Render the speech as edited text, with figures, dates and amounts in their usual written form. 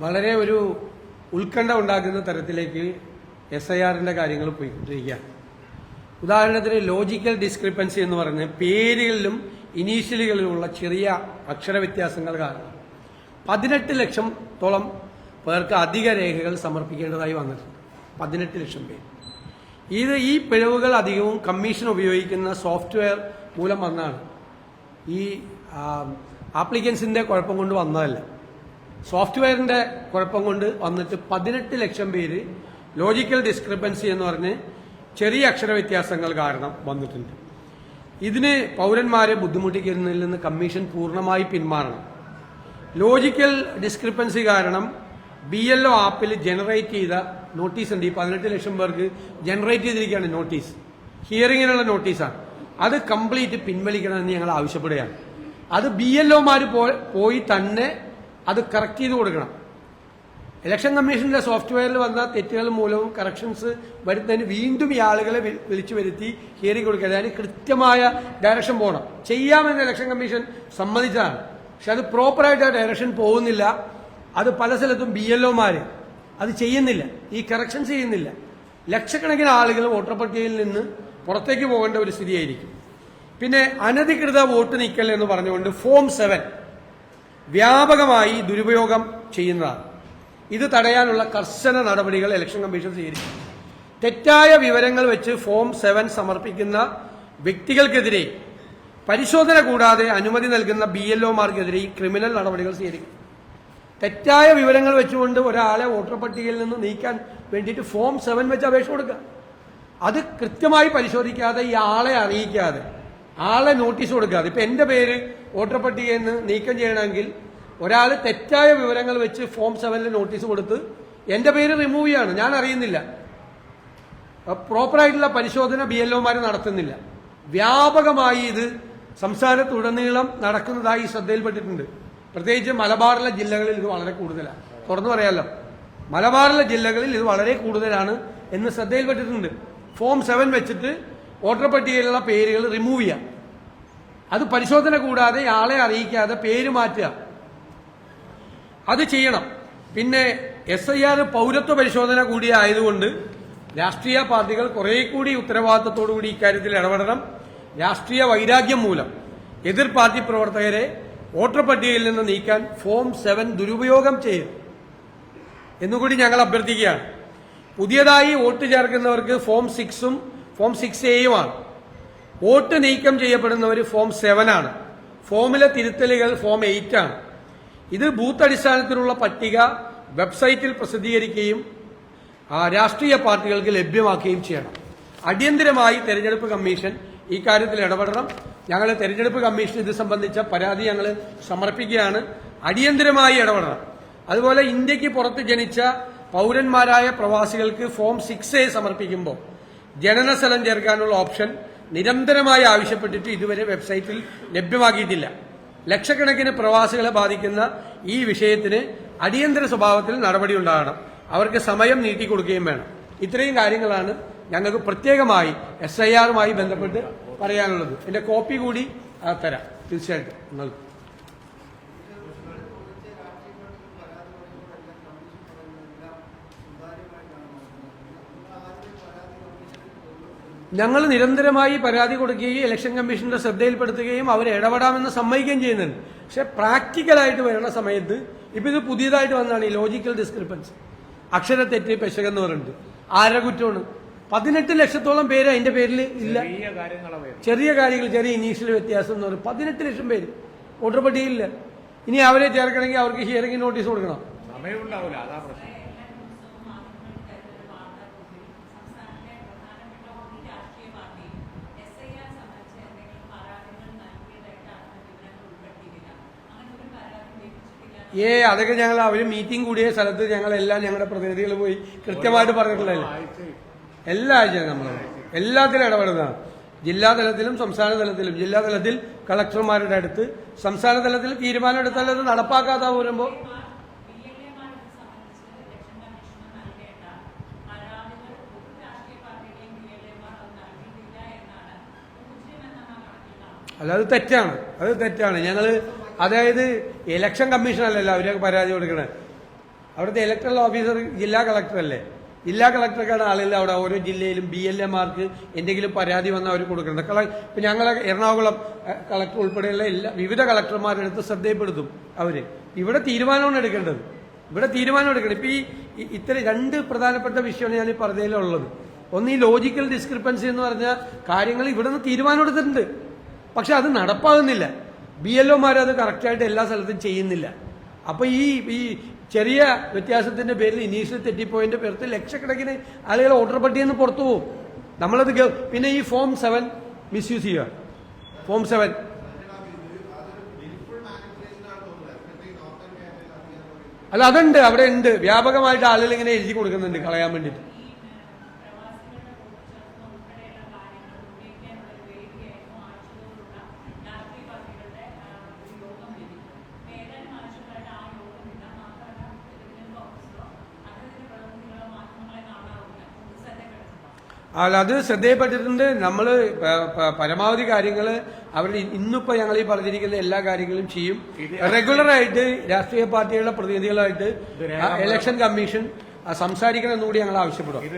വളരെ ഒരു ഉത്കണ്ഠ ഉണ്ടാക്കുന്ന തരത്തിലേക്ക് SIRന്റെ കാര്യങ്ങൾ പോയിക്കൊണ്ടിരിക്കുകയാണ്. ഉദാഹരണത്തിന് ലോജിക്കൽ ഡിസ്ക്രിപ്പൻസി എന്ന് പറഞ്ഞ് പേരുകളിലും ഇനീഷ്യലുകളിലുമുള്ള ചെറിയ അക്ഷര വ്യത്യാസങ്ങൾ കാരണം 18 ലക്ഷത്തോളം പേർക്ക് അധിക രേഖകൾ സമർപ്പിക്കേണ്ടതായി വന്നിട്ടുണ്ട്. 18 ലക്ഷം പേര്. ഈ പിഴവുകൾ അധികവും കമ്മീഷൻ ഉപയോഗിക്കുന്ന സോഫ്റ്റ്വെയർ മൂലം വന്നാണ്. ഈ ആപ്ലിക്കൻസിന്റെ കുഴപ്പം കൊണ്ട് വന്നതല്ല, സോഫ്റ്റ്വെയറിന്റെ കുഴപ്പം കൊണ്ട് വന്നിട്ട് 18 ലക്ഷം പേര് ലോജിക്കൽ ഡിസ്ക്രിപ്പൻസി എന്ന് പറഞ്ഞ് ചെറിയ അക്ഷര വ്യത്യാസങ്ങൾ കാരണം വന്നിട്ടുണ്ട്. ഇതിന് പൗരന്മാരെ ബുദ്ധിമുട്ടിക്കുന്നതിൽ നിന്ന് കമ്മീഷൻ പൂർണ്ണമായി പിന്മാറണം. ലോജിക്കൽ ഡിസ്ക്രിപ്പൻസി കാരണം BLO ആപ്പിൽ ജനറേറ്റ് ചെയ്ത നോട്ടീസ് ഉണ്ട്. ഈ 18 ലക്ഷം പേർക്ക് ജനറേറ്റ് ചെയ്തിരിക്കുകയാണ് നോട്ടീസ്, ഹിയറിങ്ങിനുള്ള നോട്ടീസാണ്. അത് കംപ്ലീറ്റ് പിൻവലിക്കണമെന്ന് ഞങ്ങൾ ആവശ്യപ്പെടുകയാണ്. അത് BLOമാർ പോയി തന്നെ അത് കറക്റ്റ് ചെയ്ത് കൊടുക്കണം. ഇലക്ഷൻ കമ്മീഷന്റെ സോഫ്റ്റ്വെയറിൽ വന്ന തെറ്റുകൾ മൂലവും കറക്ഷൻസ് വരുന്നതിന് വീണ്ടും ഈ ആളുകളെ വിളിച്ചു വരുത്തി ഹിയറിംഗ് കൊടുക്കുക. അതിന് കൃത്യമായ ഡയറക്ഷൻ പോകണം. ചെയ്യാമെന്ന് ഇലക്ഷൻ കമ്മീഷൻ സമ്മതിച്ചതാണ്. പക്ഷെ അത് പ്രോപ്പറായിട്ട് ആ ഡയറക്ഷൻ പോകുന്നില്ല. അത് പല സ്ഥലത്തും BLOമാർ അത് ചെയ്യുന്നില്ല, ഈ കറക്ഷൻസ് ചെയ്യുന്നില്ല. ലക്ഷക്കണക്കിന് ആളുകൾ വോട്ടർ പട്ടികയിൽ നിന്ന് പുറത്തേക്ക് പോകേണ്ട ഒരു സ്ഥിതിയായിരിക്കും. പിന്നെ അനധികൃത വോട്ട് നീക്കൽ എന്ന് പറഞ്ഞുകൊണ്ട് ഫോം 7 വ്യാപകമായി ദുരുപയോഗം ചെയ്യുന്നതാണ്. ഇത് തടയാനുള്ള കർശന നടപടികൾ ഇലക്ഷൻ കമ്മീഷൻ സ്വീകരിക്കും. തെറ്റായ വിവരങ്ങൾ വെച്ച് ഫോം 7 സമർപ്പിക്കുന്ന വ്യക്തികൾക്കെതിരെ പരിശോധന കൂടാതെ അനുമതി നൽകുന്ന BLOമാർക്കെതിരെ ക്രിമിനൽ നടപടികൾ സ്വീകരിക്കും. തെറ്റായ വിവരങ്ങൾ വെച്ചുകൊണ്ട് ഒരാളെ വോട്ടർ പട്ടികയിൽ നിന്ന് നീക്കാൻ വേണ്ടിയിട്ട് ഫോം 7 വെച്ച് അപേക്ഷ കൊടുക്കുക. അത് കൃത്യമായി പരിശോധിക്കാതെ ഈ ആളെ അറിയിക്കാതെ, ആളെ നോട്ടീസ് കൊടുക്കാതെ. ഇപ്പൊ എന്റെ പേര് വോട്ടർ പട്ടികയിൽ നിന്ന് നീക്കം ചെയ്യണമെങ്കിൽ ഒരാൾ തെറ്റായ വിവരങ്ങൾ വെച്ച് ഫോം 7 നോട്ടീസ് കൊടുത്ത് എന്റെ പേര് റിമൂവ് ചെയ്യാണ്, ഞാൻ അറിയുന്നില്ല. പ്രോപ്പറായിട്ടുള്ള പരിശോധന BLOമാർ നടത്തുന്നില്ല. വ്യാപകമായി ഇത് സംസ്ഥാനത്തുടനീളം നടക്കുന്നതായി ശ്രദ്ധയിൽപ്പെട്ടിട്ടുണ്ട്. പ്രത്യേകിച്ച് മലബാറിലെ ജില്ലകളിൽ ഇത് വളരെ കൂടുതലാണ്. തുറന്നു പറയാമല്ലോ, മലബാറിലെ ജില്ലകളിൽ ഇത് വളരെ കൂടുതലാണ് എന്ന് ശ്രദ്ധയിൽപ്പെട്ടിട്ടുണ്ട്. ഫോം 7 വെച്ചിട്ട് വോട്ടർ പട്ടികയിലുള്ള പേരുകൾ റിമൂവ് ചെയ്യാം. അത് പരിശോധന കൂടാതെ ആളെ അറിയിക്കാതെ പേര് മാറ്റുക, അത് ചെയ്യണം. പിന്നെ SIR പൗരത്വ പരിശോധന കൂടി ആയതുകൊണ്ട് രാഷ്ട്രീയ പാർട്ടികൾ കുറെ കൂടി ഉത്തരവാദിത്തത്തോടുകൂടി ഇക്കാര്യത്തിൽ ഇടപെടണം. രാഷ്ട്രീയ വൈരാഗ്യം മൂലം എതിർ പാർട്ടി പ്രവർത്തകരെ വോട്ടർ പട്ടികയിൽ നിന്ന് നീക്കാൻ ഫോം 7 ദുരുപയോഗം ചെയ്യും എന്നുകൂടി ഞങ്ങൾ അഭ്യർത്ഥിക്കുകയാണ്. പുതിയതായി വോട്ട് ചേർക്കുന്നവർക്ക് ഫോം 6ഉം ഫോം 6A വോട്ട് നീക്കം ചെയ്യപ്പെടുന്നവർ ഫോം 7 ആണ്. ഫോമിലെ തിരുത്തലുകൾ ഫോം 8 ആണ്. ഇത് ബൂത്ത് അടിസ്ഥാനത്തിലുള്ള പട്ടിക വെബ്സൈറ്റിൽ പ്രസിദ്ധീകരിക്കുകയും രാഷ്ട്രീയ പാർട്ടികൾക്ക് ലഭ്യമാക്കുകയും ചെയ്യണം. അടിയന്തരമായി തെരഞ്ഞെടുപ്പ് കമ്മീഷൻ ഈ കാര്യത്തിൽ ഇടപെടണം. ഞങ്ങൾ തെരഞ്ഞെടുപ്പ് കമ്മീഷൻ ഇത് സംബന്ധിച്ച പരാതി ഞങ്ങൾ സമർപ്പിക്കുകയാണ്. അടിയന്തരമായി ഇടപെടണം. അതുപോലെ ഇന്ത്യക്ക് പുറത്ത് ജനിച്ച പൗരന്മാരായ പ്രവാസികൾക്ക് ഫോം 6A സമർപ്പിക്കുമ്പോൾ ജനനസ്ഥലം ചേർക്കാനുള്ള ഓപ്ഷൻ നിരന്തരമായി ആവശ്യപ്പെട്ടിട്ട് ഇതുവരെ വെബ്സൈറ്റിൽ ലഭ്യമാക്കിയിട്ടില്ല. ലക്ഷക്കണക്കിന് പ്രവാസികളെ ബാധിക്കുന്ന ഈ വിഷയത്തിന് അടിയന്തര സ്വഭാവത്തിൽ നടപടി ഉണ്ടാകണം. അവർക്ക് സമയം നീട്ടിക്കൊടുക്കുകയും വേണം. ഇത്രയും കാര്യങ്ങളാണ് ഞങ്ങൾക്ക് പ്രത്യേകമായി SIRമായി ബന്ധപ്പെട്ട് പറയാനുള്ളത്. എന്റെ കോപ്പി കൂടി തരാം തീർച്ചയായിട്ടും നിങ്ങൾക്ക്. ഞങ്ങൾ നിരന്തരമായി പരാതി കൊടുക്കുകയും ഇലക്ഷൻ കമ്മീഷന്റെ ശ്രദ്ധയിൽപ്പെടുത്തുകയും അവർ ഇടപെടാമെന്ന് സമ്മതിക്കുകയും ചെയ്യുന്നുണ്ട്. പക്ഷെ പ്രാക്ടിക്കലായിട്ട് വരുന്ന സമയത്ത് ഇപ്പൊ ഇത് പുതിയതായിട്ട് വന്നതാണ് ഈ ലോജിക്കൽ ഡിസ്ക്രിപ്പൻസി, അക്ഷരത്തെറ്റ്, പെശകെന്ന് പറഞ്ഞിട്ട്. ആരുടെ കുറ്റമാണ്? 18 ലക്ഷത്തോളം പേര് അതിന്റെ പേരിൽ ഇല്ല. ചെറിയ കാര്യങ്ങൾ, ചെറിയ ഇനീഷ്യൽ വ്യത്യാസം എന്ന് പറയും. 18 ലക്ഷം പേര് വോട്ടർ പട്ടികയില്ല. ഇനി അവരെ ചേർക്കണമെങ്കിൽ അവർക്ക് ഹിയറിംഗ് നോട്ടീസ് കൊടുക്കണം. സമയമുണ്ടാവില്ല, അതാ പ്രശ്നം. അതൊക്കെ ഞങ്ങൾ അവര് മീറ്റിംഗ് കൂടിയ സ്ഥലത്ത് ഞങ്ങളെല്ലാം ഞങ്ങളുടെ പ്രതിനിധികൾ പോയി കൃത്യമായിട്ട് പറഞ്ഞിട്ടുള്ളതല്ലേ. എല്ലാ ആഴ്ചയും നമ്മൾ എല്ലാത്തിലും ഇടപെടുന്നതാണ്. ജില്ലാ തലത്തിലും സംസ്ഥാന തലത്തിലും. ജില്ലാ തലത്തിൽ കളക്ടർമാരുടെ അടുത്ത്, സംസ്ഥാന തലത്തിൽ തീരുമാനം എടുത്താൽ അത് നടപ്പാക്കാതെ വരുമ്പോൾ അല്ല, അത് തെറ്റാണ്. ഞങ്ങൾ അതായത് ഇലക്ഷൻ കമ്മീഷനല്ലല്ലോ അവരൊക്കെ പരാതി കൊടുക്കണേ. അവിടുത്തെ ഇലക്ട്രൽ ഓഫീസർ ജില്ലാ കളക്ടർ അല്ലേ? ജില്ലാ കളക്ടർക്കാണ് ആളുകൾ അവിടെ ഓരോ ജില്ലയിലും BLA-മാർക്ക് എന്തെങ്കിലും പരാതി വന്നാൽ അവർ കൊടുക്കുന്നത്. ഇപ്പം ഞങ്ങളെ എറണാകുളം കളക്ടർ ഉൾപ്പെടെയുള്ള വിവിധ കളക്ടർമാരുടെ അടുത്ത് ശ്രദ്ധയപ്പെടുത്തും അവര്. ഇവിടെ തീരുമാനമാണ് എടുക്കേണ്ടത്. ഇപ്പം ഇത്തരം രണ്ട് പ്രധാനപ്പെട്ട വിഷയമാണ് ഞാൻ ഈ പറഞ്ഞതിലുള്ളത്. ഒന്ന്, ഈ ലോജിക്കൽ ഡിസ്ക്രിപ്പൻസി എന്ന് പറഞ്ഞ കാര്യങ്ങൾ ഇവിടെ നിന്ന് തീരുമാനം എടുത്തിട്ടുണ്ട്, പക്ഷെ അത് നടപ്പാകുന്നില്ല. BLO-മാർ അത് കറക്റ്റായിട്ട് എല്ലാ സ്ഥലത്തും ചെയ്യുന്നില്ല. അപ്പൊ ഈ ചെറിയ വ്യത്യാസത്തിന്റെ പേരിൽ ഇനീഷ്യൽ തെറ്റിപ്പോയിന്റെ പേരിൽ ലക്ഷക്കണക്കിന് ആളുകൾ വോട്ടർ പട്ടികയിൽ നിന്ന് പുറത്തു പോകും. നമ്മളത് പിന്നെ ഈ ഫോം 7 മിസ്യൂസ് ചെയ്യുക. ഫോം 7 അല്ല, അതുണ്ട്, അവിടെ ഉണ്ട്, വ്യാപകമായിട്ട് ആളുകൾ ഇങ്ങനെ എഴുതി കൊടുക്കുന്നുണ്ട് കളയാൻ വേണ്ടിയിട്ട്. അല്ല, അത് ശ്രദ്ധയിൽപ്പെട്ടിട്ടുണ്ട്. നമ്മൾ പരമാവധി കാര്യങ്ങൾ ഇന്നിപ്പോ ഞങ്ങൾ ഈ പറഞ്ഞിരിക്കുന്ന എല്ലാ കാര്യങ്ങളും ചെയ്യും. റെഗുലറായിട്ട് രാഷ്ട്രീയ പാർട്ടികളുടെ പ്രതിനിധികളായിട്ട് ഇലക്ഷൻ കമ്മീഷൻ സംസാരിക്കണം എന്നുകൂടി ഞങ്ങൾ ആവശ്യപ്പെടും.